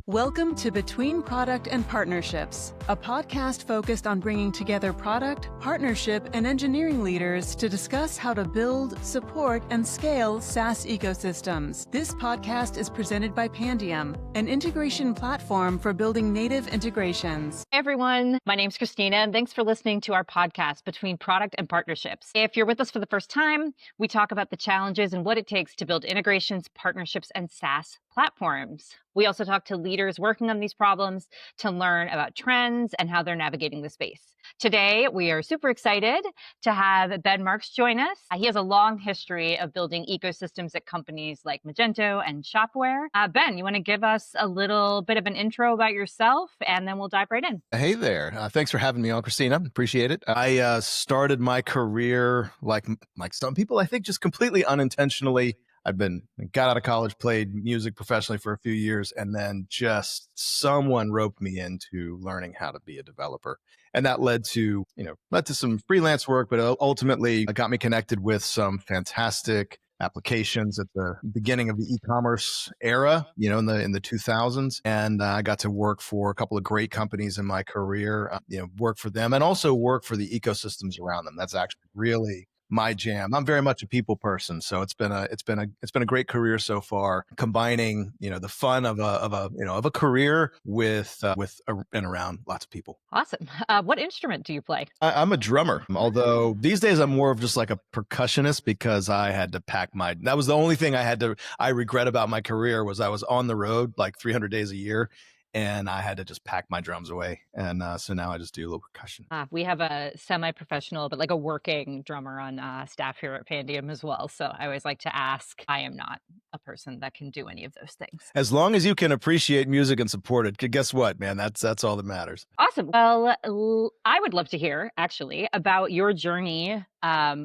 Welcome to Between Product and Partnerships, a podcast focused on bringing together product, partnership, and engineering leaders to discuss how to build, support, and scale SaaS ecosystems. This podcast is presented by Pandium, an integration platform for building native integrations. Hey everyone, my name's Cristina, and thanks for listening to our podcast, Between Product and Partnerships. If you're with us for the first time, we talk about the challenges and what it takes to build integrations, partnerships, and SaaS platforms. We also talk to leaders working on these problems to learn about trends and how they're navigating the space. Today, we are super excited to have Ben Marks join us. He has a long history of building ecosystems at companies like Magento and Shopware. Ben, you want to give us a little bit of an intro about yourself, and then we'll dive right in. Hey there. Thanks for having me on, Cristina. Appreciate it. I started my career like some people, I think, just completely unintentionally. Got out of college, played music professionally for a few years, and then just someone roped me into learning how to be a developer. And that led to some freelance work, but ultimately got me connected with some fantastic applications at the beginning of the e-commerce era, in the 2000s. And I got to work for a couple of great companies in my career, work for them and also work for the ecosystems around them. That's actually really my jam. I'm very much a people person, so it's been a great career so far, combining the fun of a career with and around lots of people. Awesome. What instrument do you play? I'm a drummer, although these days I'm more of just like a percussionist because I had to that was the only thing I regret about my career was I was on the road like 300 days a year. And I had to just pack my drums away. And so now I just do a little percussion. We have a semi-professional, but like a working drummer on staff here at Pandium as well. So I always like to ask, I am not a person that can do any of those things. As long as you can appreciate music and support it, guess what, man? That's all that matters. Awesome. Well, I would love to hear actually about your journey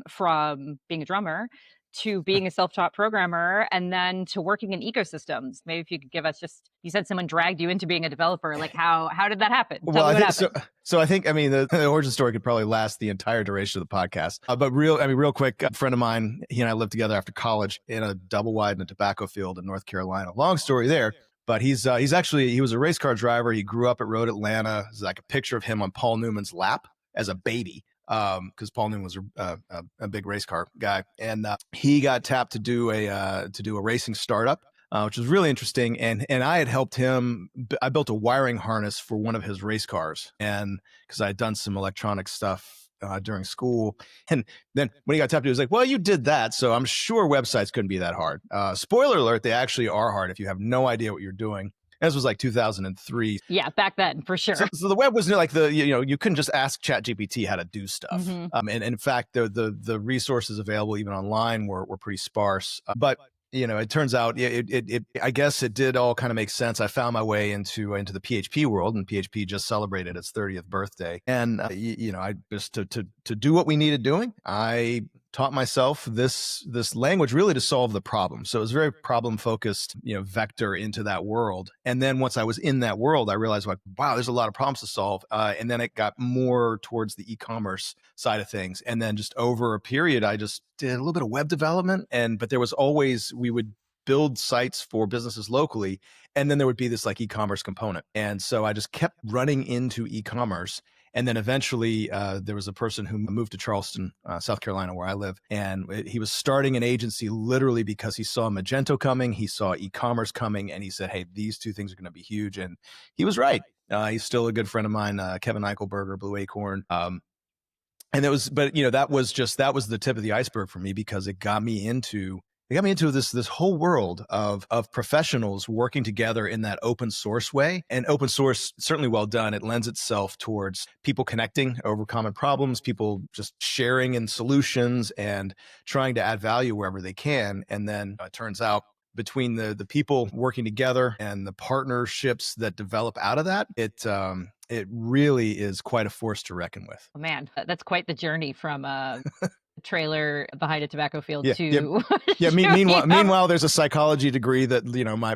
from being a drummer to being a self-taught programmer and then to working in ecosystems. Maybe if you could give us you said someone dragged you into being a developer. Like how did that happen? Well, I think the origin story could probably last the entire duration of the podcast. But real quick, a friend of mine, he and I lived together after college in a double wide in a tobacco field in North Carolina. Long story there. But he was a race car driver. He grew up at Road Atlanta. There's like a picture of him on Paul Newman's lap as a baby. Because Paul Newman was a big race car guy, and he got tapped to do a racing startup, which was really interesting. And I had helped him. I built a wiring harness for one of his race cars, and because I had done some electronic stuff during school. And then when he got tapped, he was like, "Well, you did that, so I'm sure websites couldn't be that hard." Spoiler alert: they actually are hard if you have no idea what you're doing. This was like 2003. Yeah, back then, for sure. So the web wasn't like you couldn't just ask ChatGPT how to do stuff. Mm-hmm. And in fact, the resources available even online were pretty sparse. But it turns out I guess it did all kind of make sense. I found my way into the PHP world, and PHP just celebrated its 30th birthday. And I just to do what we needed doing, I taught myself this language really to solve the problem. So it was very problem focused, vector into that world. And then once I was in that world, I realized like, wow, there's a lot of problems to solve. And then it got more towards the e-commerce side of things. And then just over a period, I just did a little bit of web development. But there was always, we would build sites for businesses locally. And then there would be this like e-commerce component. And so I just kept running into e-commerce. And then eventually there was a person who moved to Charleston, South Carolina, where I live. And he was starting an agency literally because he saw Magento coming. He saw e-commerce coming. And he said, hey, these two things are going to be huge. And he was right. He's still a good friend of mine, Kevin Eichelberger, Blue Acorn. And that was the tip of the iceberg for me because it got me into this whole world of professionals working together in that open source way. And open source, certainly well done. It lends itself towards people connecting over common problems, people just sharing in solutions and trying to add value wherever they can. And then it turns out between the people working together and the partnerships that develop out of that, it really is quite a force to reckon with. Oh, man, that's quite the journey from trailer behind a tobacco field Meanwhile, there's a psychology degree that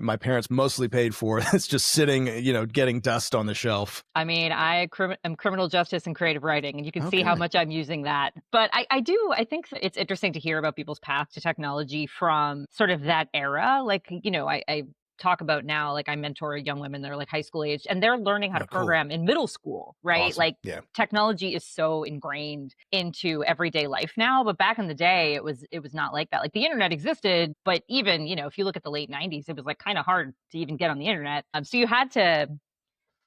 my parents mostly paid for. It's just sitting, getting dust on the shelf. I mean, I am criminal justice and creative writing, and you can see how much I'm using that. But I think it's interesting to hear about people's path to technology from sort of that era. Like, I talk about now, like I mentor young women that are like high school age, and they're learning how to Oh, cool. program in middle school, right? Awesome. Like Yeah. technology is so ingrained into everyday life now, but back in the day it was not like that. Like the internet existed, but even, if you look at the late 90s, it was like kind of hard to even get on the internet. So you had to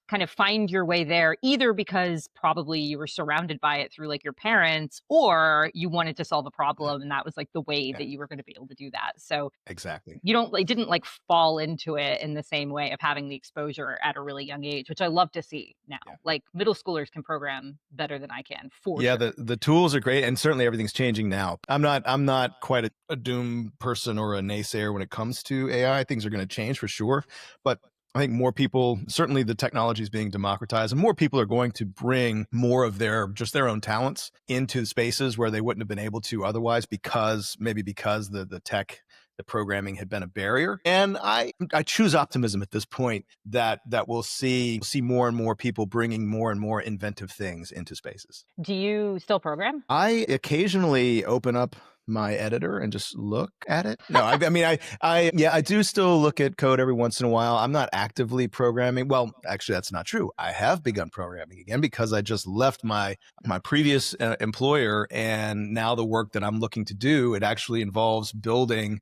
kind of find your way there, either because probably you were surrounded by it through like your parents, or you wanted to solve a Yeah. problem and that was like the way Yeah. that you were going to be able to do that. So Exactly. you don't like didn't like fall into it in the same way of having the exposure at a really young age, which I love to see now. Yeah. Like middle schoolers can program better than I can, for Yeah, sure. the tools are great, and certainly everything's changing now. I'm not quite a doom person or a naysayer when it comes to AI. Things are going to change for sure, but I think more people, certainly the technology is being democratized, and more people are going to bring more of their own talents into spaces where they wouldn't have been able to otherwise, because the tech, the programming had been a barrier. And I choose optimism at this point that we'll see more and more people bringing more and more inventive things into spaces. Do you still program? I occasionally open up my editor and just look at it. No, I mean, I do still look at code every once in a while. I'm not actively programming. Well, actually, that's not true. I have begun programming again because I just left my previous employer, and now the work that I'm looking to do, it actually involves building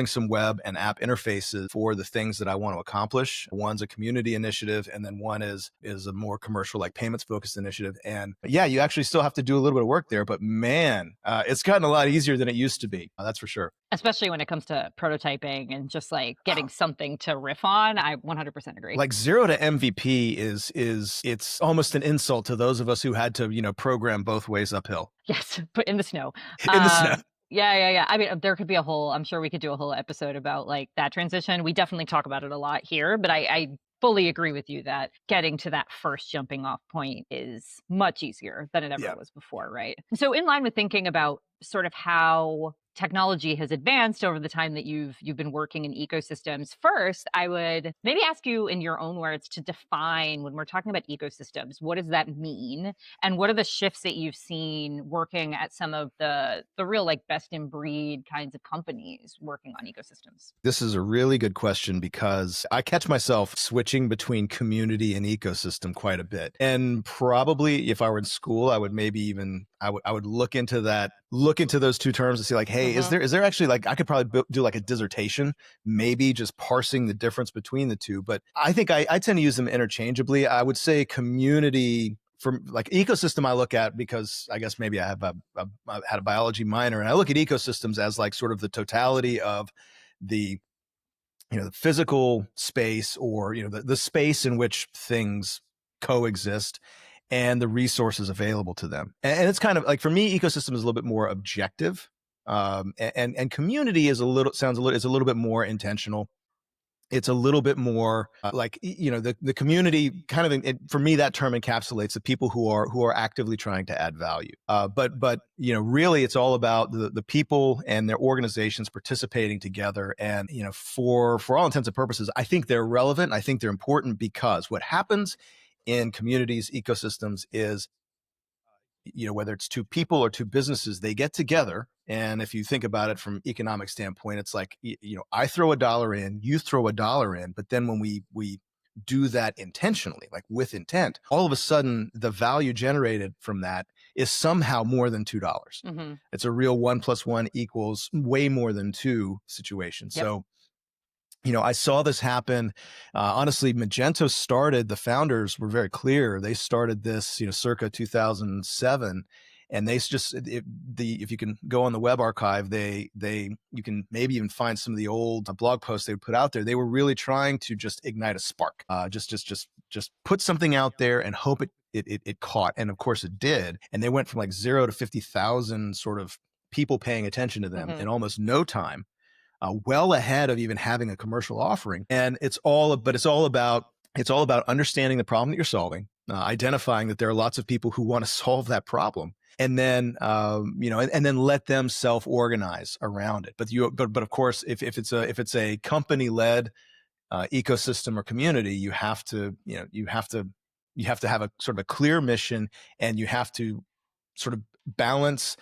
some web and app interfaces for the things that I want to accomplish. One's a community initiative, and then one is a more commercial, like payments focused initiative. And yeah, you actually still have to do a little bit of work there, but man, it's gotten a lot easier than it used to be. That's for sure. Especially when it comes to prototyping and just like getting something to riff on. I 100% agree. Like 0 to MVP is it's almost an insult to those of us who had to, program both ways uphill. Yes, put in the snow. In the snow. Yeah. I mean, there could be I'm sure we could do a whole episode about like that transition. We definitely talk about it a lot here, but I fully agree with you that getting to that first jumping off point is much easier than it ever was before, right? So in line with thinking about sort of how technology has advanced over the time that you've been working in ecosystems, first, I would maybe ask you in your own words to define, when we're talking about ecosystems, what does that mean? And what are the shifts that you've seen working at some of the real like best in breed kinds of companies working on ecosystems? This is a really good question because I catch myself switching between community and ecosystem quite a bit. And probably if I were in school, I would maybe even I would look into those two terms and see like, hey, is there actually, like, I could probably do like a dissertation, maybe just parsing the difference between the two. But I think I tend to use them interchangeably. I would say community, from like ecosystem, I look at, because I guess maybe I have I had a biology minor, and I look at ecosystems as like sort of the totality of the the physical space, or the space in which things coexist, and the resources available to them. And it's kind of like, for me, ecosystem is a little bit more objective, and community is a little bit more intentional. It's a little bit more like, the community kind of, for me, that term encapsulates the people who are actively trying to add value. But really, it's all about the people and their organizations participating together. And for all intents and purposes, I think they're relevant. I think they're important, because what happens in communities, ecosystems, is whether it's two people or two businesses, they get together. And if you think about it from economic standpoint, it's like, I throw $1 in, you throw $1 in, but then when we do that intentionally, like with intent, all of a sudden the value generated from that is somehow more than $2. It's a real 1 + 1 = way more than 2 situation. Yep. So I saw this happen. Honestly, Magento the founders were very clear. They started this, circa 2007. And they just, if you can go on the web archive, you can maybe even find some of the old blog posts they would put out there. They were really trying to just ignite a spark, just put something out there and hope it caught. And of course it did. And they went from like 0 to 50,000 sort of people paying attention to them in almost no time. Well ahead of even having a commercial offering. And it's all about understanding the problem that you're solving, identifying that there are lots of people who want to solve that problem, and then and then let them self-organize around it. But of course, if it's a company-led ecosystem or community, you have to have a sort of a clear mission, and you have to sort of balance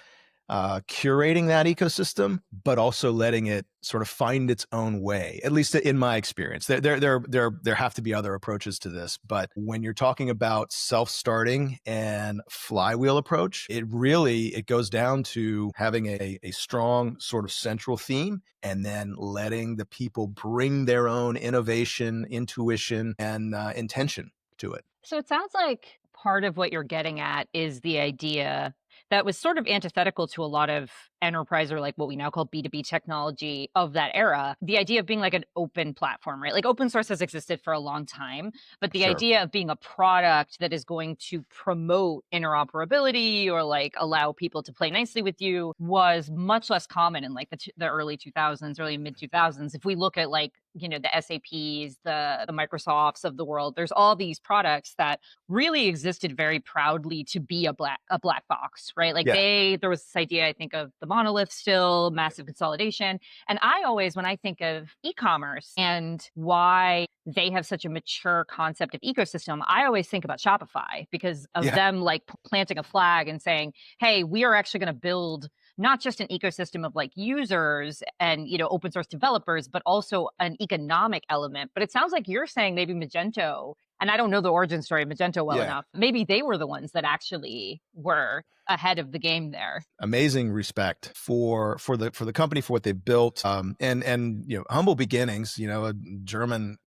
curating that ecosystem, but also letting it sort of find its own way. At least in my experience, there have to be other approaches to this, but when you're talking about self-starting and flywheel approach, it goes down to having a strong sort of central theme, and then letting the people bring their own innovation, intuition, and intention to it. So it sounds like part of what you're getting at is the idea that was sort of antithetical to a lot of enterprise, or like what we now call B2B technology of that era. The idea of being like an open platform, right? Like open source has existed for a long time, but the Sure. idea of being a product that is going to promote interoperability or like allow people to play nicely with you was much less common in like the early 2000s, early mid 2000s. If we look at like, the SAPs, the Microsofts of the world, there's all these products that really existed very proudly to be a black box, right? Like Yeah. there was this idea, I think, of the monolith still, massive consolidation. And I always, when I think of e-commerce and why they have such a mature concept of ecosystem, I always think about Shopify because of Yeah. them like planting a flag and saying, hey, we are actually going to build not just an ecosystem of like users and open source developers, but also an economic element. But it sounds like you're saying maybe Magento, and I don't know the origin story of Magento well Yeah. enough, maybe they were the ones that actually were ahead of the game there. Amazing respect for the company, for what they've built, and humble beginnings. A German,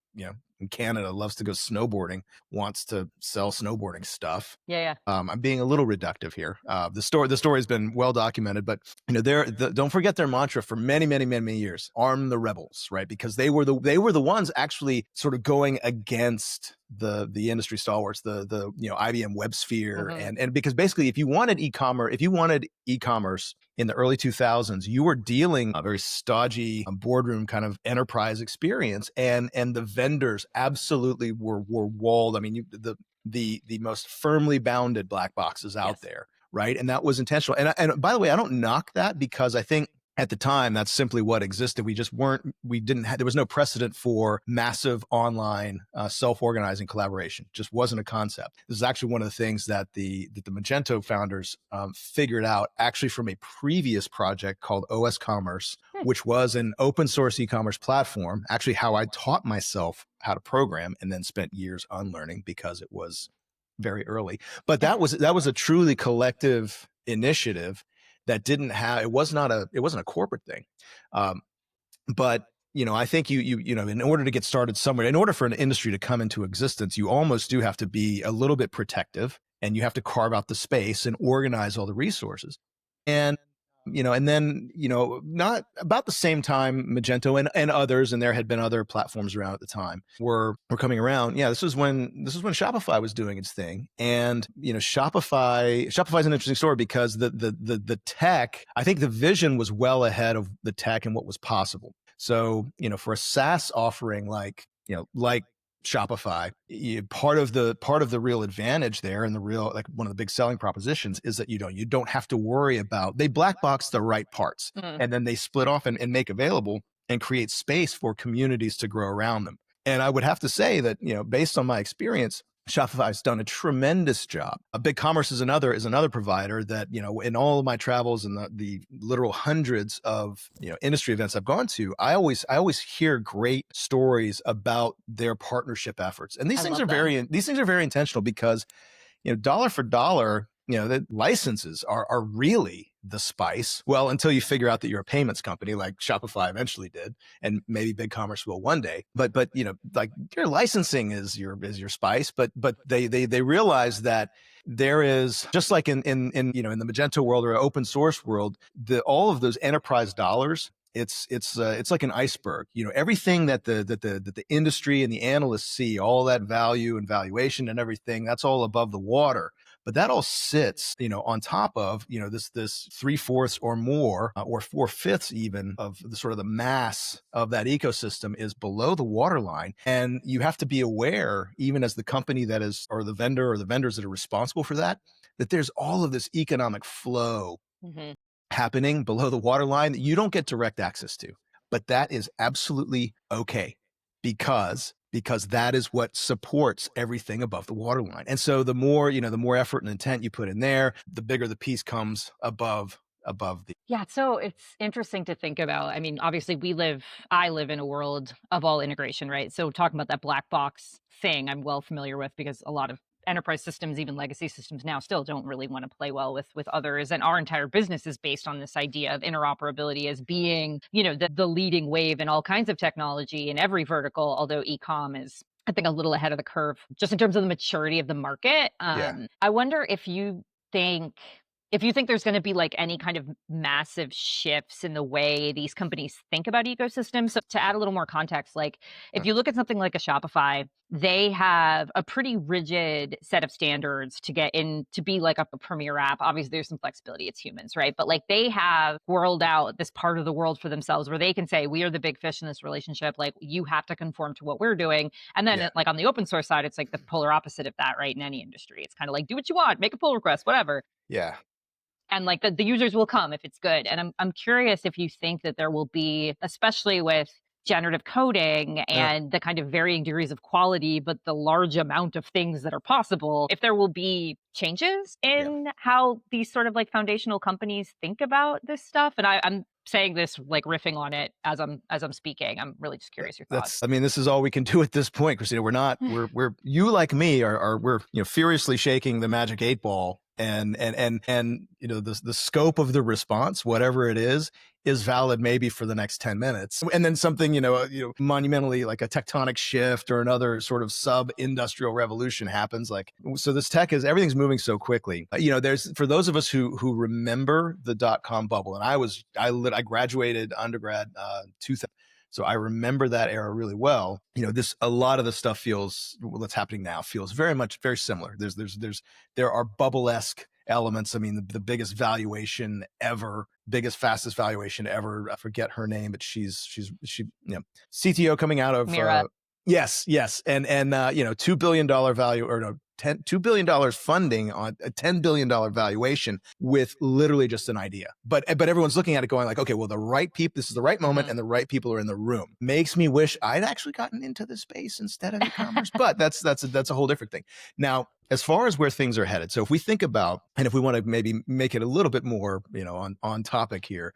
in Canada, loves to go snowboarding, wants to sell snowboarding stuff. Yeah. I'm being a little reductive here. The story has been well documented, but don't forget their mantra for many, many, many, many years: arm the rebels, right? Because they were the ones actually sort of going against the industry stalwarts, the IBM WebSphere, and because basically, if you wanted e-commerce in the early 2000s, you were dealing a very stodgy boardroom kind of enterprise experience, and the vendors absolutely were walled. I mean, the most firmly bounded black boxes out there, right? And that was intentional. And by the way, I don't knock that, because I think at the time that's simply what existed. There was no precedent for massive online self-organizing collaboration. Just wasn't a concept. This is actually one of the things that the Magento founders figured out, actually from a previous project called OS Commerce, which was an open source e-commerce platform. Actually, how I taught myself how to program, and then spent years unlearning because it was very early. But that was a truly collective initiative that it wasn't a corporate thing. But I think in order to get started somewhere, in order for an industry to come into existence, you almost do have to be a little bit protective, and you have to carve out the space and organize all the resources. And and then, not about the same time, Magento and others, and there had been other platforms around at the time, were coming around. Yeah, this was when Shopify was doing its thing. And, Shopify is an interesting story, because the tech, I think the vision was well ahead of the tech and what was possible. So, for a SaaS offering like Shopify, part of the real advantage there, and one of the big selling propositions, is that you don't have to worry about, they black box the right parts, and then they split off and make available and create space for communities to grow around them. And I would have to say that, based on my experience, Shopify's done a tremendous job. BigCommerce is another provider that, in all of my travels and the literal hundreds of industry events I've gone to, I always hear great stories about their partnership efforts. And these things are very intentional, because dollar for dollar, the licenses are really the spice. Well, until you figure out that you're a payments company, like Shopify eventually did, and maybe BigCommerce will one day. But like, your licensing is your spice. But they realize that there is, just like in the Magento world or open source world, all of those enterprise dollars, it's like an iceberg. Everything that the industry and the analysts see, all that value and valuation and everything, that's all above the water. But that all sits, on top of, this 3/4 or more, or 4/5 even, of the sort of the mass of that ecosystem is below the waterline. And you have to be aware, even as the company that is, or the vendor or the vendors that are responsible for that there's all of this economic flow happening below the waterline that you don't get direct access to. But that is absolutely okay, because that is what supports everything above the waterline. And so the more effort and intent you put in there, the bigger the piece comes above above the. Yeah, so it's interesting to think about. I mean, obviously I live in a world of all integration, right? So talking about that black box thing, I'm well familiar with because a lot of enterprise systems, even legacy systems now still don't really want to play well with others. And our entire business is based on this idea of interoperability as being, the leading wave in all kinds of technology in every vertical, although e-com is I think a little ahead of the curve just in terms of the maturity of the market. Yeah. I wonder think if you think there's going to be like any kind of massive shifts in the way these companies think about ecosystems. So to add a little more context, like if you look at something like a Shopify, they have a pretty rigid set of standards to get in to be like a premier app. Obviously, there's some flexibility. It's humans, right? But like they have world out this part of the world for themselves where they can say, we are the big fish in this relationship. Like you have to conform to what we're doing. And then like on the open source side, it's like the polar opposite of that, right? In any industry, it's kind of like do what you want, make a pull request, whatever. Yeah. And like the users will come if it's good. And I'm curious if you think that there will be, especially with generative coding and the kind of varying degrees of quality, but the large amount of things that are possible, if there will be changes in how these sort of like foundational companies think about this stuff. And I'm saying this like riffing on it as I'm speaking. I'm really just curious your thoughts. I mean, this is all we can do at this point, Christina. We're you like me we're furiously shaking the magic 8 ball, and the scope of the response, whatever it is valid maybe for the next 10 minutes, and then something monumentally like a tectonic shift or another sort of sub-industrial revolution happens. Like, so this everything's moving so quickly. There's, for those of us who remember the .com bubble, and I graduated undergrad 2000. So I remember that era really well. A lot of the stuff what's happening now feels very similar. There are bubble-esque elements. I mean, the biggest valuation ever, fastest valuation ever. I forget her name, but she CTO coming out of Mira. Yes. And $2 billion value, or no, $2 billion funding on a $10 billion valuation with literally just an idea. But everyone's looking at it going like, okay, well, the right people, this is the right moment and the right people are in the room. Makes me wish I'd actually gotten into this space instead of e-commerce, but that's a whole different thing. Now, as far as where things are headed, so if we think about, and if we want to maybe make it a little bit more, on topic here,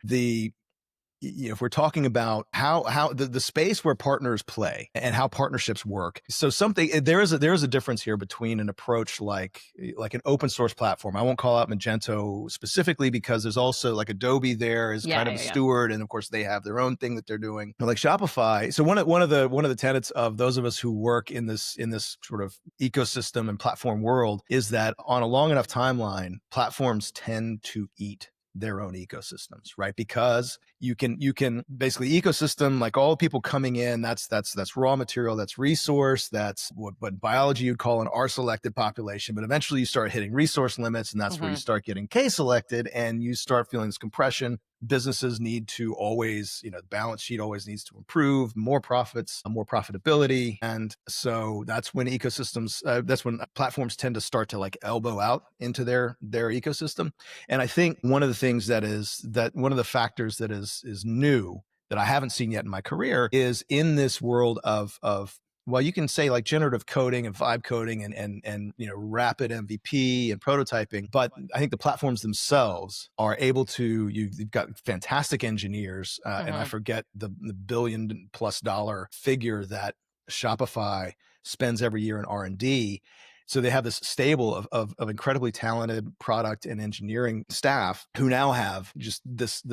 if we're talking about how the space where partners play and how partnerships work. So there is a difference here between an approach like an open source platform. I won't call out Magento specifically because there's also like Adobe there is kind of a steward, and of course they have their own thing that they're doing. Like Shopify. So one of the tenets of those of us who work in this sort of ecosystem and platform world is that on a long enough timeline, platforms tend to eat their own ecosystems, right? Because you can basically ecosystem, like all people coming in, that's raw material, that's resource, that's what biology you'd call an R-selected population. But eventually you start hitting resource limits, and that's where you start getting K-selected, and you start feeling this compression. Businesses need to always, the balance sheet always needs to improve, more profits, more profitability. And so that's when that's when platforms tend to start to like elbow out into their ecosystem. And I think one of the factors that is new that I haven't seen yet in my career is in this world of well, you can say like generative coding and vibe coding and rapid MVP and prototyping, but I think the platforms themselves are able to. You've got fantastic engineers, and I forget the $1 billion+ figure that Shopify spends every year in R&D. So they have this stable of incredibly talented product and engineering staff who now have just this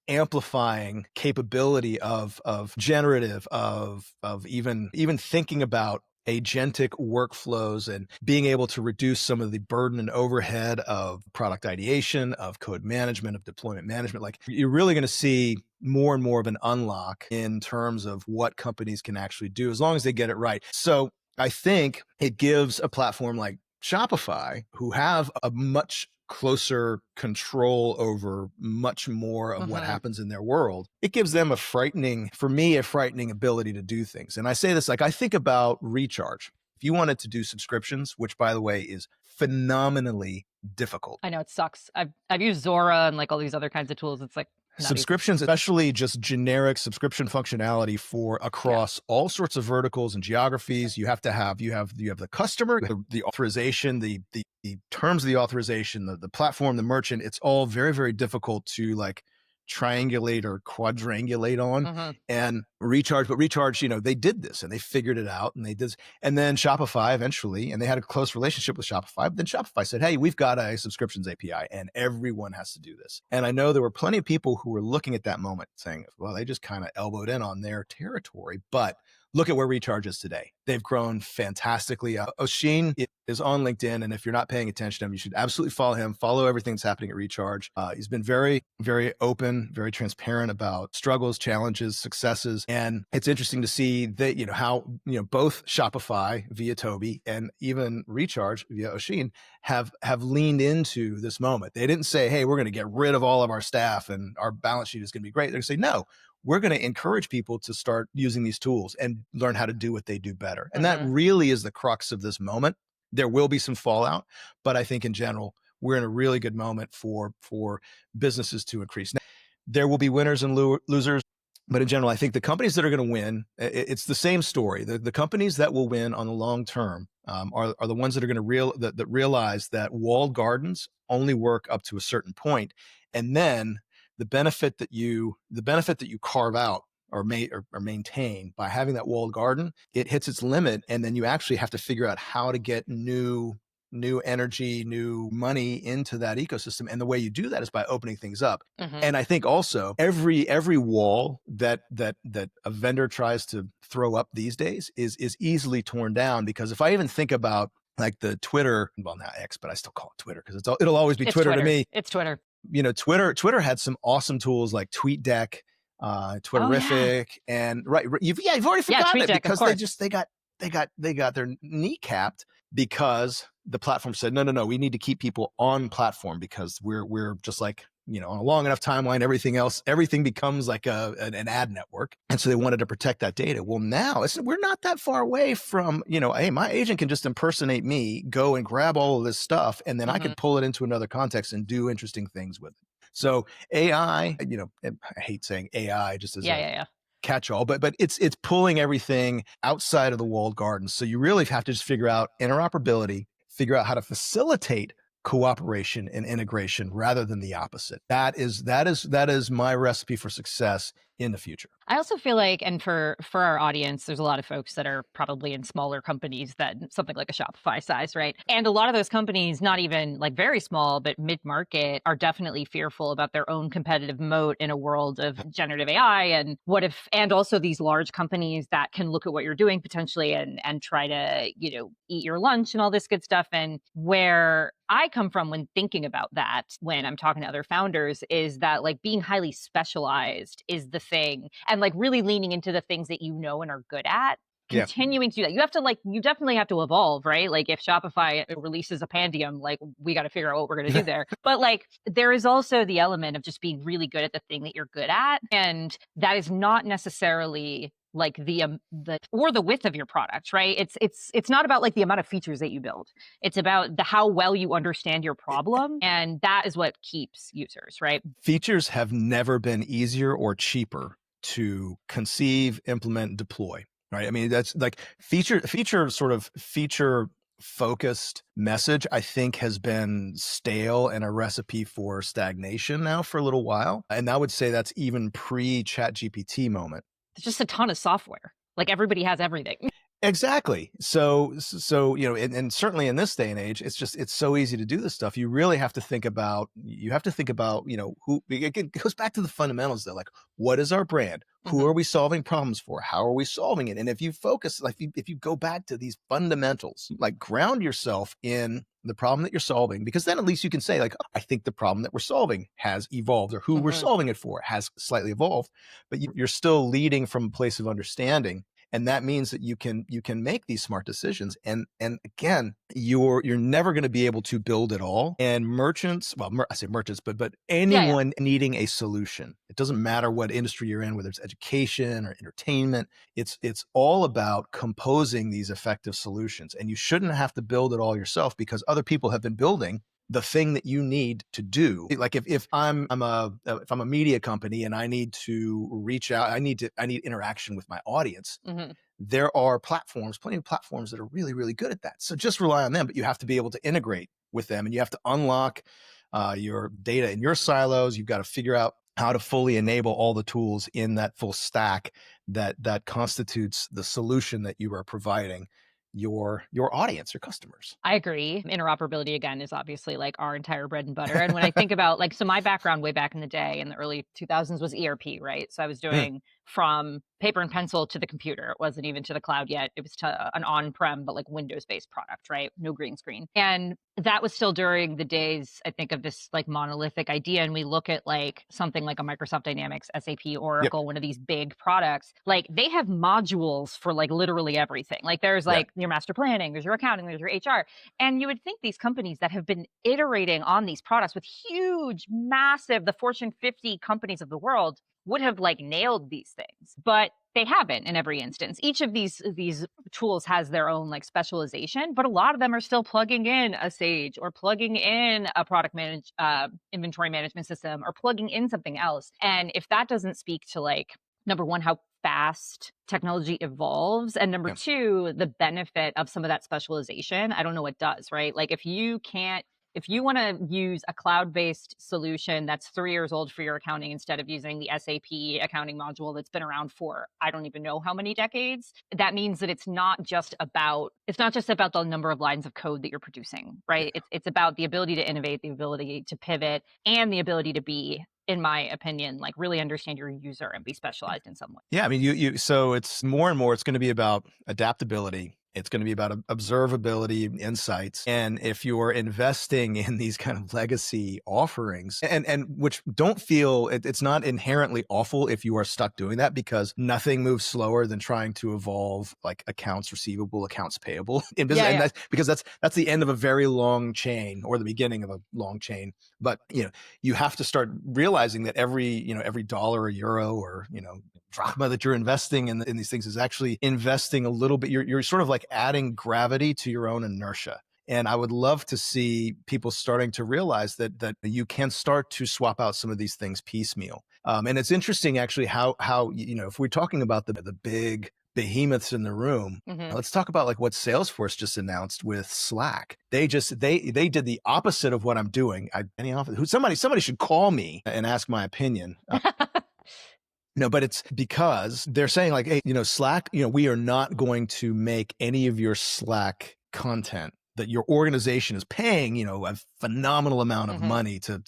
amplifying capability of generative, of even thinking about agentic workflows and being able to reduce some of the burden and overhead of product ideation, of code management, of deployment management. Like, you're really going to see more and more of an unlock in terms of what companies can actually do as long as they get it right. So I think it gives a platform like Shopify, who have a much closer control over much more of what happens in their world. It gives them a frightening ability to do things. And I say this, like, I think about Recharge. If you wanted to do subscriptions, which by the way is phenomenally difficult. I know it sucks. I've used Zora and like all these other kinds of tools. It's like Subscriptions, especially just generic subscription functionality for across all sorts of verticals and geographies. You have the customer, the authorization, the terms of the authorization, the platform, the merchant. It's all very, very difficult to like triangulate or quadrangulate on. And Recharge, they did this and they figured it out and they did. And then Shopify eventually, and they had a close relationship with Shopify. But then Shopify said, hey, we've got a subscriptions API and everyone has to do this. And I know there were plenty of people who were looking at that moment saying, well, they just kind of elbowed in on their territory. But look at where Recharge is today. They've grown fantastically. Oshin is on LinkedIn, and if you're not paying attention to him, you should absolutely follow him. Follow everything that's happening at Recharge. He's been very, very open, very transparent about struggles, challenges, successes, and it's interesting to see that how both Shopify via Toby and even Recharge via Oshin have leaned into this moment. They didn't say, "Hey, we're going to get rid of all of our staff and our balance sheet is going to be great." They're going to say, "No. We're going to encourage people to start using these tools and learn how to do what they do better." And that really is the crux of this moment. There will be some fallout, but I think in general, we're in a really good moment for businesses to increase. Now, there will be winners and losers, but in general, I think the companies that are going to win, it's the same story. The companies that will win on the long term are the ones that are going to realize that walled gardens only work up to a certain point, and then the benefit that you carve out or maintain by having that walled garden, it hits its limit, and then you actually have to figure out how to get new energy, new money into that ecosystem. And the way you do that is by opening things up. And I think also every wall that a vendor tries to throw up these days is easily torn down, because if I even think about like the Twitter, well, not X, but I still call it Twitter because it'll always be Twitter to me. It's Twitter. Twitter had some awesome tools like TweetDeck, Twitterific, and you've already forgotten it because they got their kneecapped because the platform said no, we need to keep people on platform because we're just like on a long enough timeline, everything becomes like an ad network, and so they wanted to protect that data. Well, now we're not that far away from hey, my agent can just impersonate me, go and grab all of this stuff, and then I can pull it into another context and do interesting things with it. So AI, I hate saying AI just as a catch-all, but it's pulling everything outside of the walled garden. So you really have to just figure out interoperability, figure out how to facilitate cooperation and integration rather than the opposite. That is my recipe for success in the future. I also feel like, and for our audience, there's a lot of folks that are probably in smaller companies than something like a Shopify size, right? And a lot of those companies, not even like very small, but mid-market, are definitely fearful about their own competitive moat in a world of generative AI. And and also these large companies that can look at what you're doing potentially and try to, eat your lunch and all this good stuff. And where I come from when thinking about that, when I'm talking to other founders, is that like being highly specialized is the thing, and like really leaning into the things that and are good at, continuing to do that. You definitely have to evolve, right? Like if Shopify releases a Pandium, like we got to figure out what we're going to do there. But like there is also the element of just being really good at the thing that you're good at, and that is not necessarily like the width of your product, right? It's not about like the amount of features that you build. It's about how well you understand your problem, and that is what keeps users, right? Features have never been easier or cheaper to conceive, implement, deploy, right? I mean, that's like feature focused message, I think, has been stale and a recipe for stagnation now for a little while. And I would say that's even pre-ChatGPT moment. There's just a ton of software. Like everybody has everything. Exactly. So, and certainly in this day and age, it's so easy to do this stuff. You really have to think about, who, it goes back to the fundamentals though, like what is our brand? Who are we solving problems for? How are we solving it? And if you focus, like if you go back to these fundamentals, like ground yourself in the problem that you're solving, because then at least you can say like, I think the problem that we're solving has evolved, or who we're solving it for has slightly evolved, but you're still leading from a place of understanding. And that means that you can make these smart decisions. And again, you're never going to be able to build it all. And merchants, well, I say merchants, but anyone needing a solution. It doesn't matter what industry you're in, whether it's education or entertainment. It's all about composing these effective solutions. And you shouldn't have to build it all yourself, because other people have been building the thing that you need to do. Like if I'm a media company and I need to reach out, I need interaction with my audience. Mm-hmm. There are plenty of platforms that are really, really good at that. So just rely on them, but you have to be able to integrate with them, and you have to unlock your data in your silos. You've got to figure out how to fully enable all the tools in that full stack that constitutes the solution that you are providing your audience, your customers. I agree. Interoperability, again, is obviously like our entire bread and butter. And when I think about like, so my background way back in the day in the early 2000s was ERP, right? So I was doing from paper and pencil to the computer. It wasn't even to the cloud yet. It was to an on-prem, but like Windows-based product, right? No green screen. And that was still during the days, I think, of this like monolithic idea. And we look at like something like a Microsoft Dynamics, SAP, Oracle, one of these big products, like they have modules for like literally everything. Like there's like your master planning, there's your accounting, there's your HR. And you would think these companies that have been iterating on these products with huge, massive, the Fortune 50 companies of the world would have like nailed these things, but they haven't in every instance. Each of these tools has their own like specialization, but a lot of them are still plugging in a Sage or plugging in a inventory management system or plugging in something else. And if that doesn't speak to like, number one, how fast technology evolves, and number two, the benefit of some of that specialization, I don't know what does, right? Like if you want to use a cloud-based solution that's 3 years old for your accounting instead of using the SAP accounting module that's been around for I don't even know how many decades, that means that it's not just about the number of lines of code that you're producing, right? It's about the ability to innovate, the ability to pivot, and the ability to be, in my opinion, like really understand your user and be specialized in some way. Yeah, I mean, so it's more and more, it's going to be about adaptability. It's going to be about observability, insights. And if you're investing in these kind of legacy offerings and which don't feel, it's not inherently awful if you are stuck doing that, because nothing moves slower than trying to evolve like accounts receivable, accounts payable in business. And because that's the end of a very long chain, or the beginning of a long chain. But, you have to start realizing that every dollar or euro or, drachma that you're investing in these things is actually investing a little bit. You're sort of like adding gravity to your own inertia. And I would love to see people starting to realize that you can start to swap out some of these things piecemeal. And it's interesting actually how if we're talking about the big behemoths in the room, let's talk about like what Salesforce just announced with Slack. They did the opposite of what I'm doing. Somebody should call me and ask my opinion. No, but it's because they're saying like, hey, Slack, we are not going to make any of your Slack content that your organization is paying, a phenomenal amount of money to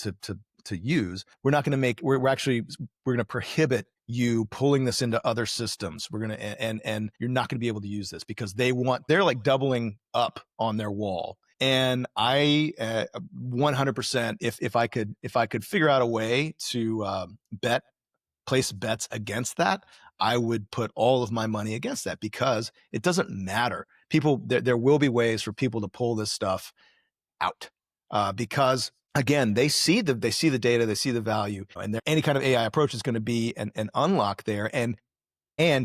use. We're not going to make, we're going to prohibit you pulling this into other systems. We're going to, and you're not going to be able to use this, because they're like doubling up on their wall. And I 100%, if I could figure out a way to place bets against that, I would put all of my money against that, because it doesn't matter. There will be ways for people to pull this stuff out, because again, they see the data, they see the value, and any kind of AI approach is going to be an unlock there, and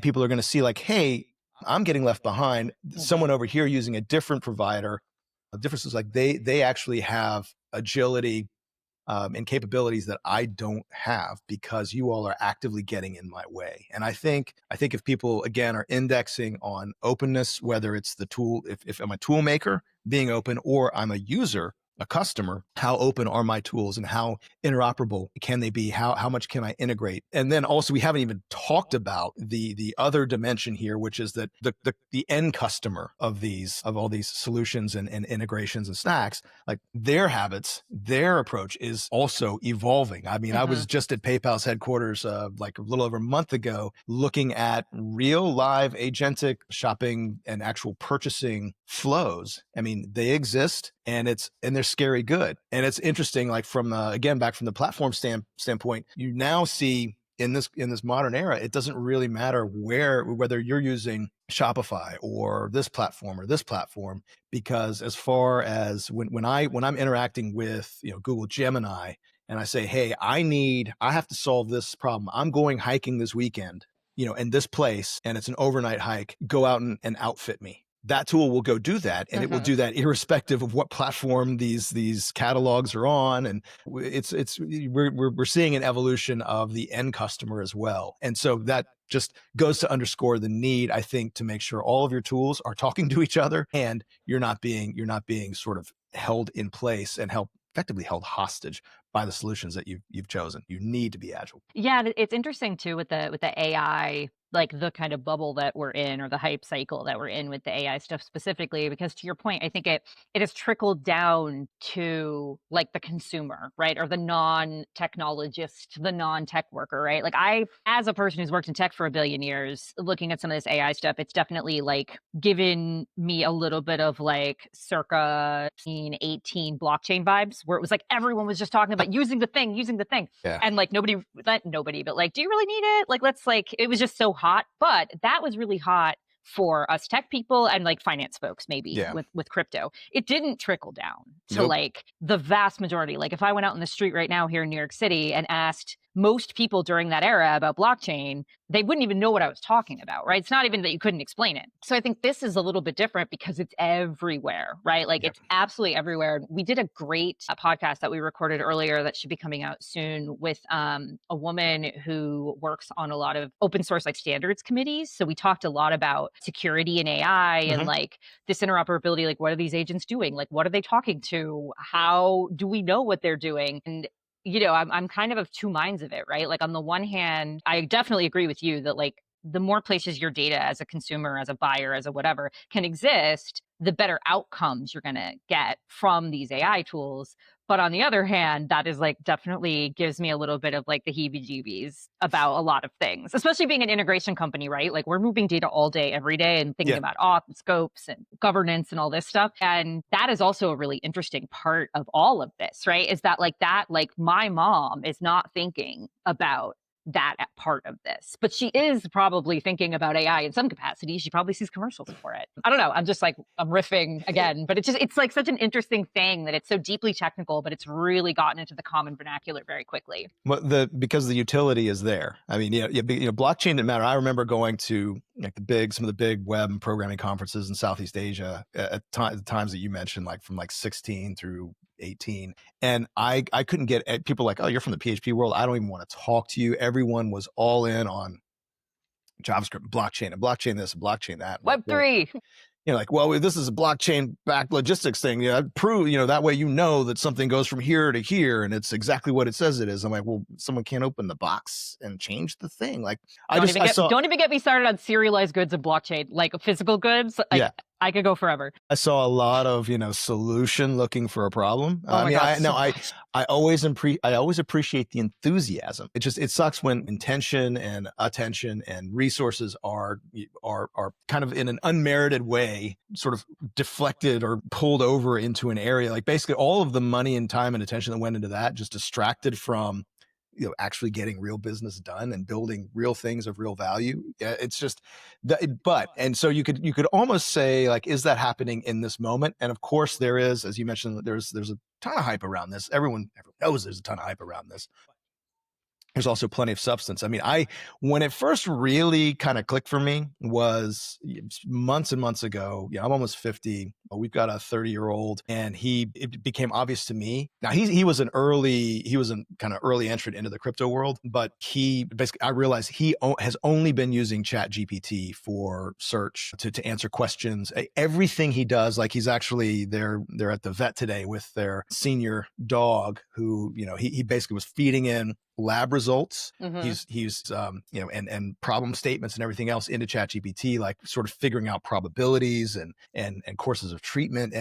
people are going to see like, hey, I'm getting left behind. Someone over here using a different provider. The difference is like they actually have agility and capabilities that I don't have, because you all are actively getting in my way. And I think if people again are indexing on openness, whether it's the tool, if I'm a tool maker being open, or I'm a user, a customer, how open are my tools and how interoperable can they be? How much can I integrate? And then also, we haven't even talked about the other dimension here, which is that the end customer of all these solutions and integrations and stacks, like their habits, their approach is also evolving. I mean, I was just at PayPal's headquarters like a little over a month ago, looking at real live agentic shopping and actual purchasing flows. I mean, they exist, and they're scary good. And it's interesting, like from again, back from the platform standpoint, you now see in this modern era, it doesn't really matter whether you're using Shopify or this platform, because as far as when I'm interacting with Google Gemini, and I say, hey, I have to solve this problem. I'm going hiking this weekend, in this place, and it's an overnight hike. Go out and outfit me. that tool will go do that, and it will do that irrespective of what platform these catalogs are on. And we're seeing an evolution of the end customer as well. And so that just goes to underscore the need, I think, to make sure all of your tools are talking to each other, and you're not being sort of held in place and effectively held hostage by the solutions that you've chosen. You need to be agile. Yeah, it's interesting too with the AI, like the kind of bubble that we're in, or the hype cycle that we're in with the AI stuff specifically, because to your point, I think it has trickled down to like the consumer, right? Or the non-technologist, the non-tech worker, right? Like as a person who's worked in tech for a billion years, looking at some of this AI stuff, it's definitely like given me a little bit of like circa 18 blockchain vibes, where it was like everyone was just talking about using the thing. Yeah. And like nobody, but like, do you really need it? Like, it was just so hot. But that was really hot for us tech people and like finance folks, maybe with crypto. It didn't trickle down to like the vast majority. Like if I went out in the street right now here in New York City and asked most people during that era about blockchain, they wouldn't even know what I was talking about, right? It's not even that you couldn't explain it. So I think this is a little bit different because it's everywhere, right? Like it's absolutely everywhere. We did a great podcast that we recorded earlier that should be coming out soon with a woman who works on a lot of open source like standards committees. So we talked a lot about security and AI and like this interoperability, like what are these agents doing? Like what are they talking to? How do we know what they're doing? And I'm kind of two minds of it, right? Like on the one hand, I definitely agree with you that like the more places your data as a consumer, as a buyer, as a whatever can exist, the better outcomes you're going to get from these AI tools. But on the other hand, that is like definitely gives me a little bit of like the heebie-jeebies about a lot of things, especially being an integration company, right? Like we're moving data all day, every day and thinking about auth and scopes and governance and all this stuff. And that is also a really interesting part of all of this, right? Is that like my mom is not thinking about that part of this, but she is probably thinking about AI in some capacity. She probably sees commercials for it. I don't know. I'm just like, I'm riffing again, but it's like such an interesting thing that it's so deeply technical, but it's really gotten into the common vernacular very quickly. Well, because the utility is there. I mean, blockchain didn't matter. I remember going to like some of the big web and programming conferences in Southeast Asia at the times that you mentioned, like from like 16 through 18. And I couldn't get people like, oh, you're from the PHP world. I don't even want to talk to you. Everyone was all in on JavaScript, blockchain, and blockchain this, and blockchain that. Web3. Like, well, this is a blockchain backed logistics thing. Prove, that way that something goes from here to here and it's exactly what it says it is. I'm like, well, someone can't open the box and change the thing. Like, don't even get me started on serialized goods and blockchain, like physical goods. Like, I could go forever. I saw a lot of, solution looking for a problem. I always appreciate the enthusiasm. It sucks when intention and attention and resources are kind of in an unmerited way sort of deflected or pulled over into an area. Like basically all of the money and time and attention that went into that just distracted from actually getting real business done and building real things of real value. It's just and so you could almost say like, is that happening in this moment? And of course there is, as you mentioned, there's a ton of hype around this. Everyone knows there's a ton of hype around this. There's also plenty of substance. I mean, when it first really kind of clicked for me was months and months ago. I'm almost 50. We've got a 30-year-old, and it became obvious to me. Now he was a kind of early entrant into the crypto world, but I realized he has only been using ChatGPT for search to answer questions. Everything he does, like he's actually they're at the vet today with their senior dog who, he basically was feeding in lab results. He's and problem statements and everything else into ChatGPT, like sort of figuring out probabilities and courses of treatment.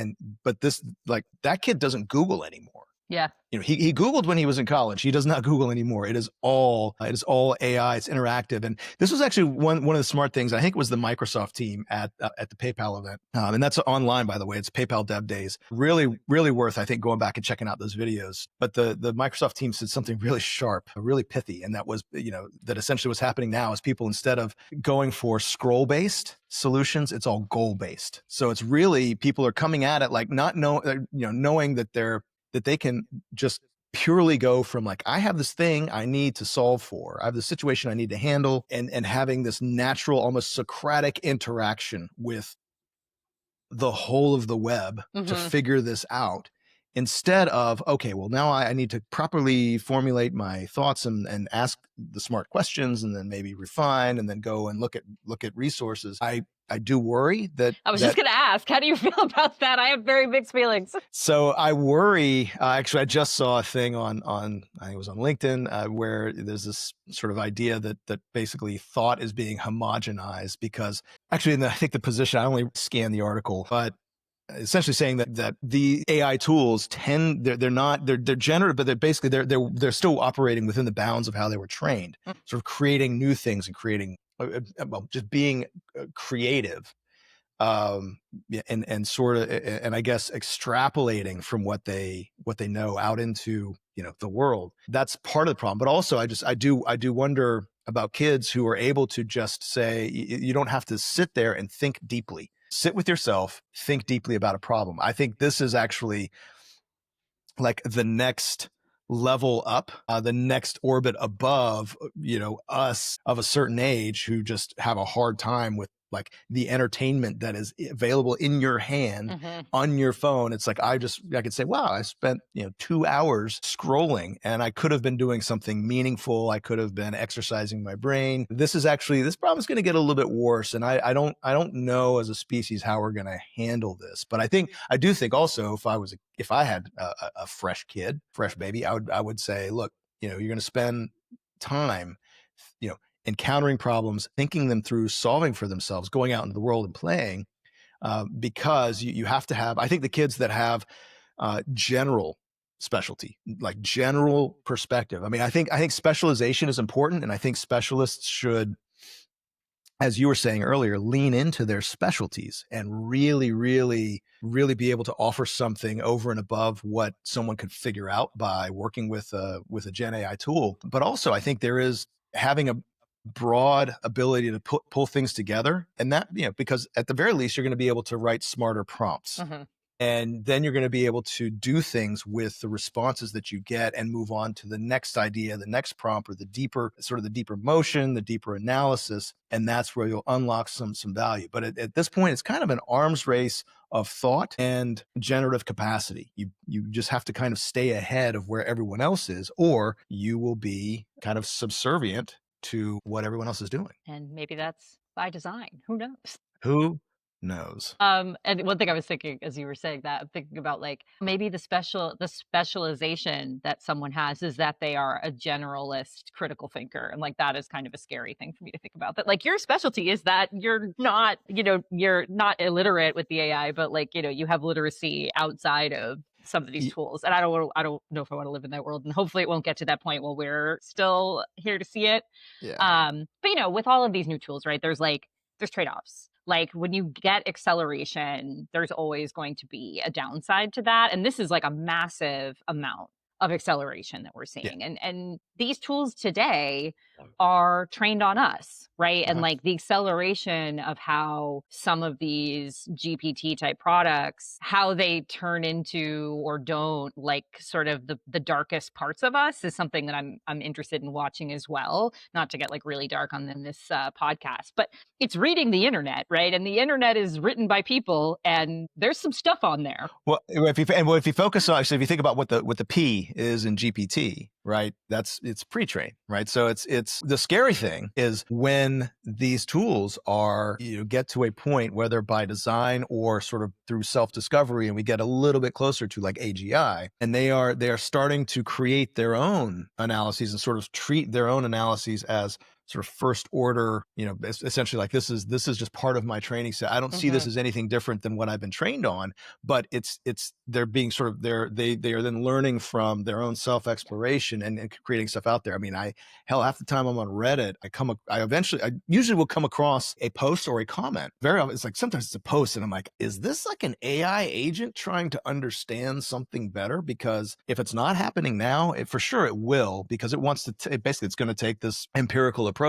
But this, like, that kid doesn't Google anymore. Yeah. He Googled when he was in college. He does not Google anymore. It is all AI. It's interactive. And this was actually one of the smart things. I think it was the Microsoft team at the PayPal event. And that's online, by the way. It's PayPal Dev Days. Really, really worth, I think, going back and checking out those videos. But the Microsoft team said something really sharp, really pithy. And that was, that essentially what's happening now is people, instead of going for scroll-based solutions, it's all goal-based. So it's really, people are coming at it like knowing that they can just purely go from like, I have this thing I need to solve for, I have this situation I need to handle, and having this natural, almost Socratic interaction with the whole of the web to figure this out, instead of, okay, well, now I need to properly formulate my thoughts and ask the smart questions, and then maybe refine, and then go and look at resources. I do worry that I was just going to ask, how do you feel about that? I have very mixed feelings. So I worry. Actually, I just saw a thing on I think it was on LinkedIn, where there's this sort of idea that basically thought is being homogenized, because actually, I think the position, I only scanned the article, but essentially saying that the AI tools they're generative, but they're still operating within the bounds of how they were trained, sort of creating new things and creating just being creative, and sort of, and I guess extrapolating from what they know out into the world. That's part of the problem. But also, I do wonder about kids who are able to just say, you don't have to sit there and think deeply. Sit with yourself, think deeply about a problem. I think this is actually like the next level up, the next orbit above, us of a certain age who just have a hard time with like the entertainment that is available in your hand on your phone. It's like, I could say, wow, I spent 2 hours scrolling, and I could have been doing something meaningful. I could have been exercising my brain. This problem is going to get a little bit worse, and I don't know as a species how we're going to handle this. But I do think also, if I had a fresh baby, I would say, look, you're going to spend time, encountering problems, thinking them through, solving for themselves, going out into the world and playing, because you have to have, I think the kids that have general specialty, like general perspective. I mean, I think specialization is important, and I think specialists should, as you were saying earlier, lean into their specialties and really, really, really be able to offer something over and above what someone could figure out by working with a Gen AI tool. But also, I think there is having a broad ability to pull things together, and that, because at the very least, you're going to be able to write smarter prompts. And then you're going to be able to do things with the responses that you get and move on to the next idea, the next prompt, or the deeper motion, the deeper analysis. And that's where you'll unlock some value. But at this point, it's kind of an arms race of thought and generative capacity. You just have to kind of stay ahead of where everyone else is, or you will be kind of subservient to what everyone else is doing. And maybe that's by design. Who knows? Who knows? And one thing I was thinking as you were saying that, I'm thinking about like maybe the specialization that someone has is that they are a generalist critical thinker. And like that is kind of a scary thing for me to think about. That like your specialty is that you're not illiterate with the AI, but like, you have literacy outside of some of these tools. And I don't know if I want to live in that world. And hopefully it won't get to that point while we're still here to see it. Yeah. But with all of these new tools, right, there's trade-offs. Like when you get acceleration, there's always going to be a downside to that. And this is like a massive amount of acceleration that we're seeing. Yeah. And these tools today are trained on us, right? And like the acceleration of how some of these GPT type products, how they turn into or don't, like sort of the darkest parts of us is something that I'm interested in watching as well. Not to get like really dark on this podcast, but it's reading the internet, right? And the internet is written by people, and there's some stuff on there. Well, if you focus on, actually, if you think about what the P is in GPT, right? It's pre-trained, right? So it's the scary thing is when these tools are, get to a point, whether by design or sort of through self-discovery, and we get a little bit closer to like AGI, and they are starting to create their own analyses and sort of treat their own analyses as sort of first order, essentially like this is just part of my training set. I don't see this as anything different than what I've been trained on, but they're being sort of, they are then learning from their own self-exploration and creating stuff out there. I mean, half the time I'm on Reddit, I usually will come across a post or a comment. Very often, it's like, sometimes it's a post and I'm like, is this like an AI agent trying to understand something better? Because if it's not happening now, for sure it will, because it wants to, basically it's going to take this empirical approach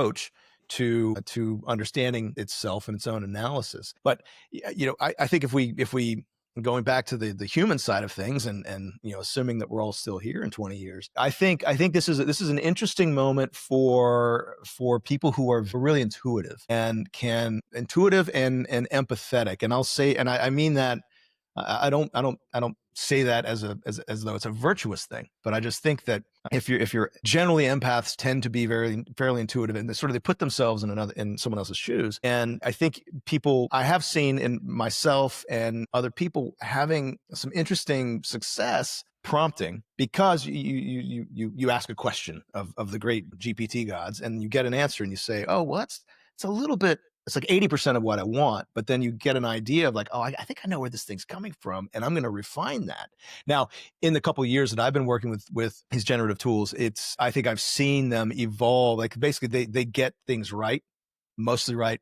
to understanding itself and its own analysis. But I think if we going back to the human side of things, and assuming that we're all still here in 20 years, I think this is an interesting moment for people who are really intuitive and empathetic. And I'll say, and I mean that, I don't say that as though it's a virtuous thing, but I just think that if you're generally, empaths tend to be fairly intuitive, and they put themselves in someone else's shoes. And I think I have seen in myself and other people having some interesting success prompting, because you ask a question of the great GPT gods, and you get an answer, and you say, oh, well, it's a little bit, it's like 80% of what I want, but then you get an idea of like, oh, I think I know where this thing's coming from, and I'm going to refine that. Now, in the couple of years that I've been working with these generative tools, I think I've seen them evolve. Like, basically, they get things right, mostly right,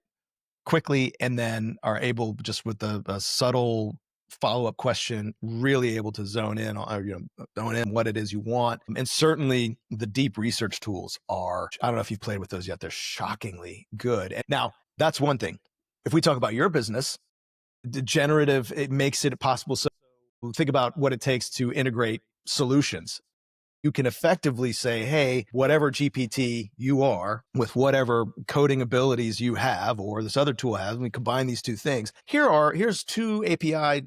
quickly, and then are able, just with a subtle follow-up question, really able to zone in what it is you want. And certainly the deep research tools are, I don't know if you've played with those yet, they're shockingly good. And now, that's one thing. If we talk about your business, the generative, it makes it possible. So think about what it takes to integrate solutions. You can effectively say, hey, whatever GPT you are, with whatever coding abilities you have, or this other tool has, we combine these two things. Here's two API,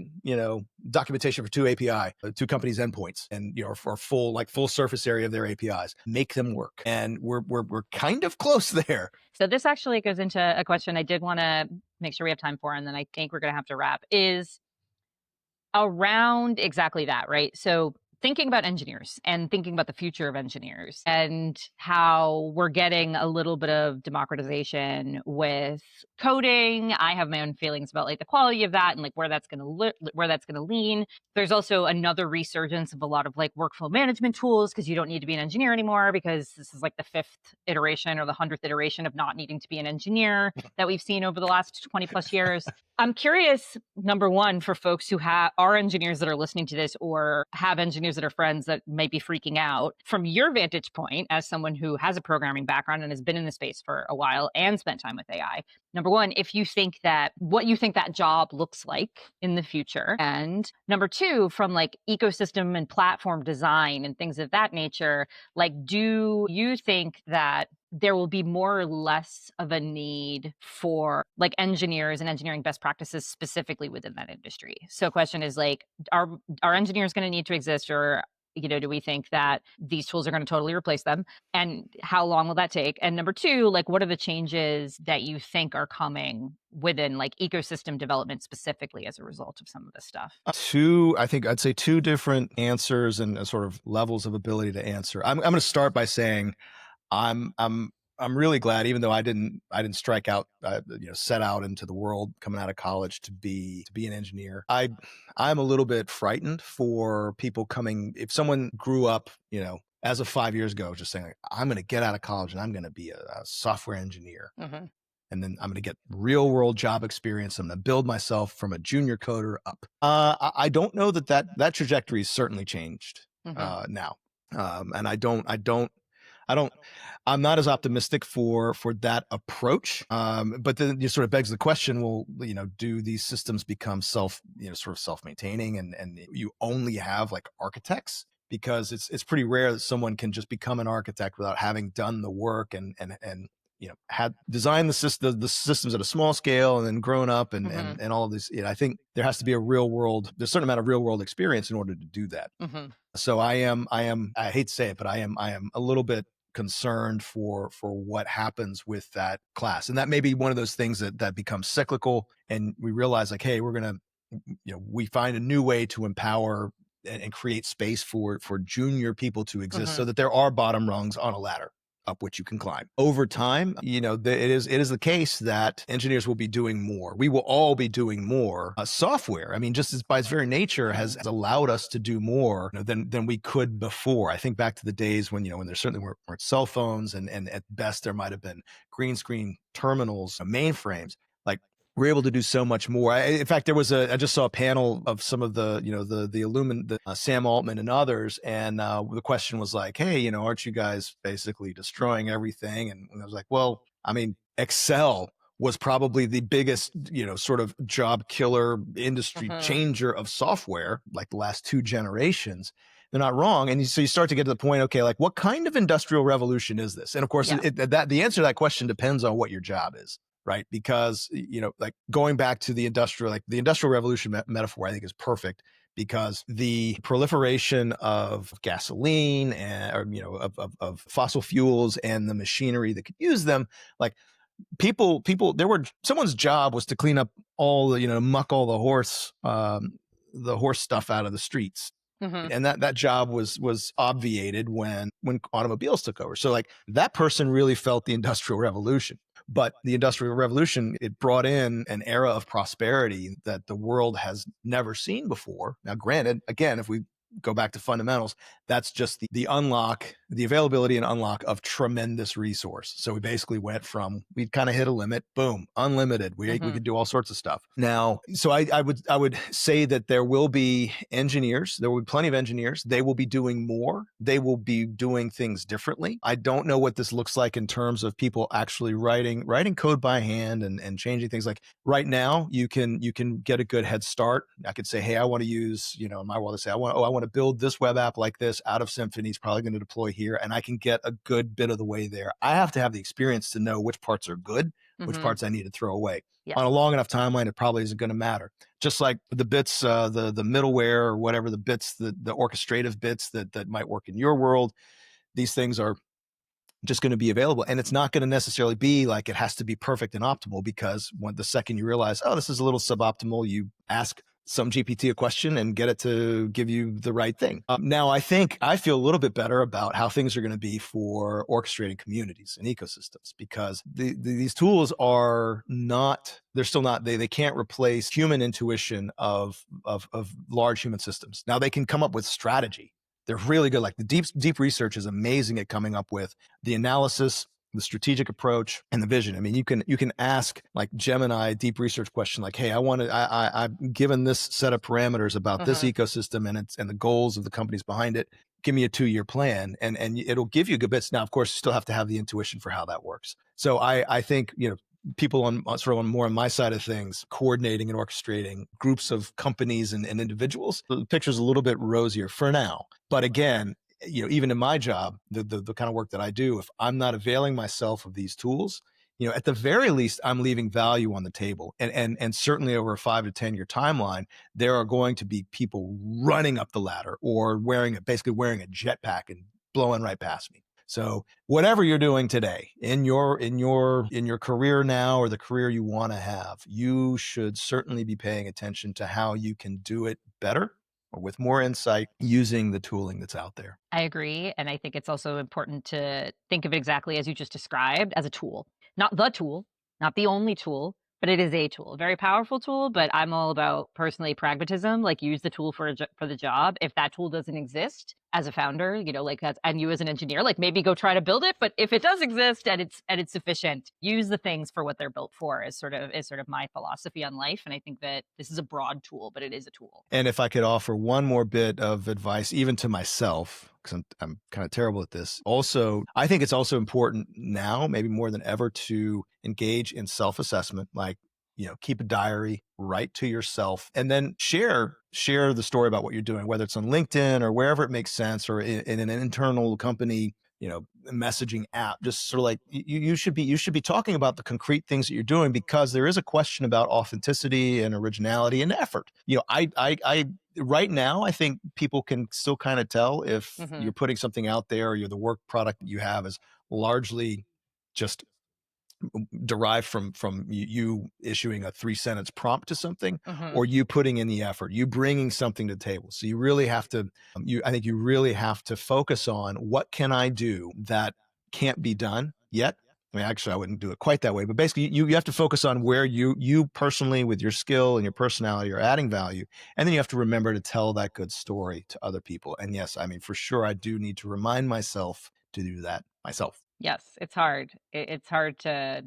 documentation for two API, two companies' endpoints, and for full surface area of their APIs. Make them work, and we're kind of close there. So this actually goes into a question I did want to make sure we have time for, and then I think we're going to have to wrap, is around exactly that, right? So thinking about engineers and thinking about the future of engineers, and how we're getting a little bit of democratization with coding. I have my own feelings about like the quality of that, and like where that's going to lean. There's also another resurgence of a lot of like workflow management tools, because you don't need to be an engineer anymore, because this is like the 5th iteration or the 100th iteration of not needing to be an engineer that we've seen over the last 20 plus years. I'm curious, number one, for folks who are engineers that are listening to this, or have engineers that are friends that may be freaking out, from your vantage point as someone who has a programming background and has been in the space for a while and spent time with AI. Number one, if you think what you think that job looks like in the future. And number two, from like ecosystem and platform design and things of that nature, like, do you think that there will be more or less of a need for like engineers and engineering best practices specifically within that industry? So question is like, are engineers going to need to exist, or do we think that these tools are going to totally replace them? And how long will that take? And number two, like, what are the changes that you think are coming within like ecosystem development specifically as a result of some of this stuff? I think I'd say two different answers, and sort of levels of ability to answer. I'm going to start by saying I'm really glad, even though I didn't strike out, set out into the world coming out of college to be an engineer. I'm a little bit frightened for people if someone grew up, as of 5 years ago, just saying like, I'm going to get out of college and I'm going to be a software engineer. Mm-hmm. And then I'm going to get real world job experience. I'm going to build myself from a junior coder up. I don't know that trajectory has certainly changed now. And I'm not as optimistic for that approach. But then it sort of begs the question, well, do these systems become self-maintaining, and you only have like architects? Because it's pretty rare that someone can just become an architect without having done the work and had designed the systems at a small scale, and then grown up and all of this. I think there has to be there's a certain amount of real world experience in order to do that. Mm-hmm. So I hate to say it, but I am a little bit concerned for what happens with that class. And that may be one of those things that becomes cyclical, and we realize like, hey, we're going to, we find a new way to empower and create space for junior people to exist, so that there are bottom rungs on a ladder up which you can climb. Over time, it is the case that engineers will be doing more. We will all be doing more. Software, I mean, just as by its very nature, has allowed us to do more than we could before. I think back to the days when there certainly weren't cell phones, and at best there might have been green screen terminals, mainframes. Like, we're able to do so much more. In fact, I just saw a panel of some of the Sam Altman and others, and the question was like, hey, aren't you guys basically destroying everything? And I was like, well, I mean, Excel was probably the biggest, sort of job killer, industry changer of software, like the last 2 generations. They're not wrong. And so you start to get to the point, okay, like what kind of industrial revolution is this? And of course, the answer to that question depends on what your job is, right? Because, like going back to the industrial revolution metaphor, I think is perfect, because the proliferation of gasoline and, of fossil fuels and the machinery that could use them, like people, someone's job was to clean up all the, muck all the horse stuff out of the streets. And that job was obviated when automobiles took over. So like that person really felt the Industrial Revolution. But the Industrial Revolution, it brought in an era of prosperity that the world has never seen before. Now, granted, again, if we go back to fundamentals, that's just the unlock, the availability and unlock of tremendous resource. So we basically went from, we kind of hit a limit, boom, unlimited. We could do all sorts of stuff. Now, so I would say that there will be engineers, there will be plenty of engineers. They will be doing more. They will be doing things differently. I don't know what this looks like in terms of people actually writing code by hand and changing things. Like right now, you can get a good head start. I could say, hey, I want to use, in my world, I say, I want to build this web app like this out of Symfony. It's probably going to deploy here, and I can get a good bit of the way there. I have to have the experience to know which parts are good, which parts I need to throw away. On a long enough timeline, it probably isn't going to matter. Just like the bits, the middleware or whatever, the bits, the orchestrative bits that might work in your world, these things are just going to be available. And it's not going to necessarily be like it has to be perfect and optimal, because when the second you realize, oh, this is a little suboptimal, you ask some GPT a question and get it to give you the right thing. Now, I think I feel a little bit better about how things are going to be for orchestrating communities and ecosystems, because these tools are not, they're still not, they can't replace human intuition of large human systems. Now, they can come up with strategy. They're really good. Like the deep research is amazing at coming up with the analysis, the strategic approach, and the vision. I mean, you can ask like Gemini deep research question, like, hey, I'm given this set of parameters about this ecosystem and the goals of the companies behind it. Give me a 2-year plan, and it'll give you good bits. Now, of course, you still have to have the intuition for how that works. So I think, people on sort of on more on my side of things, coordinating and orchestrating groups of companies and individuals, the picture's a little bit rosier for now. But again, even in my job, the kind of work that I do, if I'm not availing myself of these tools, at the very least, I'm leaving value on the table. And certainly over a 5 to 10 year timeline, there are going to be people running up the ladder or basically wearing a jetpack and blowing right past me. So whatever you're doing today in your career now, or the career you want to have, you should certainly be paying attention to how you can do it better or with more insight using the tooling that's out there. I agree. And I think it's also important to think of it exactly as you just described, as a tool, not the tool, not the only tool, but it is a tool, a very powerful tool. But I'm all about personally pragmatism, like use the tool for the job. If that tool doesn't exist as a founder, and you as an engineer, like maybe go try to build it. But if it does exist and it's sufficient, use the things for what they're built for is sort of my philosophy on life. And I think that this is a broad tool, but it is a tool. And if I could offer one more bit of advice, even to myself, because I'm kind of terrible at this. Also, I think it's also important now, maybe more than ever, to engage in self-assessment, like, keep a diary, write to yourself, and then share the story about what you're doing, whether it's on LinkedIn or wherever it makes sense, or in an internal company, messaging app. Just sort of like you should be talking about the concrete things that you're doing, because there is a question about authenticity and originality and effort. I right now, I think people can still kind of tell if you're putting something out there, or the work product that you have is largely just derived from you issuing a 3-sentence prompt to something, or you putting in the effort, you bringing something to the table. So you really have to, I think you really have to focus on, what can I do that can't be done yet? I mean, actually, I wouldn't do it quite that way, but basically you have to focus on where you personally, with your skill and your personality, are adding value. And then you have to remember to tell that good story to other people. And yes, I mean, for sure, I do need to remind myself to do that myself. Yes, it's hard. It's hard to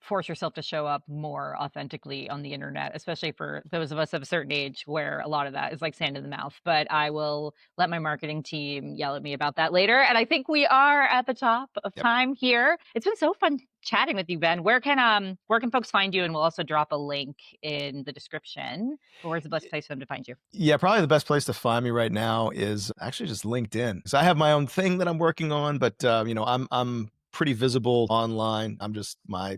force yourself to show up more authentically on the internet, especially for those of us of a certain age where a lot of that is like sand in the mouth. But I will let my marketing team yell at me about that later. And I think we are at the top of time here. It's been so fun chatting with you, Ben. Where can folks find you? And we'll also drop a link in the description. Where's the best place for them to find you? Yeah, probably the best place to find me right now is actually just LinkedIn. So I have my own thing that I'm working on, but I'm pretty visible online. I'm just my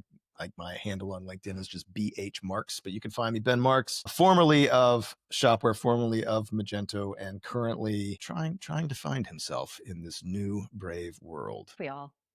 handle on LinkedIn is just BH Marks, but you can find me Ben Marks, formerly of Shopware, formerly of Magento, and currently trying to find himself in this new brave world.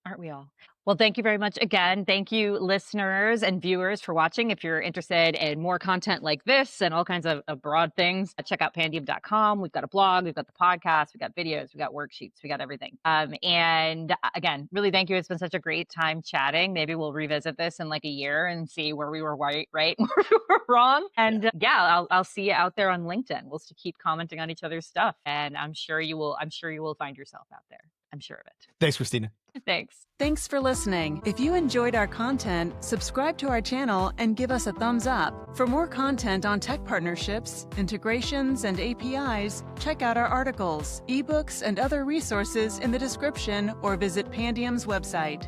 Aren't we all? Well, thank you very much again. Thank you, listeners and viewers, for watching. If you're interested in more content like this and all kinds of broad things, check out pandium.com. We've got a blog, we've got the podcast, we've got videos, we've got worksheets, we got everything. And again, really thank you. It's been such a great time chatting. Maybe we'll revisit this in like a year and see where we were right, where we were wrong. And I'll see you out there on LinkedIn. We'll keep commenting on each other's stuff, and I'm sure you will find yourself out there. I'm sure of it. Thanks, Cristina. Thanks. Thanks for listening. If you enjoyed our content, subscribe to our channel and give us a thumbs up. For more content on tech partnerships, integrations, and APIs, check out our articles, ebooks, and other resources in the description or visit Pandium's website.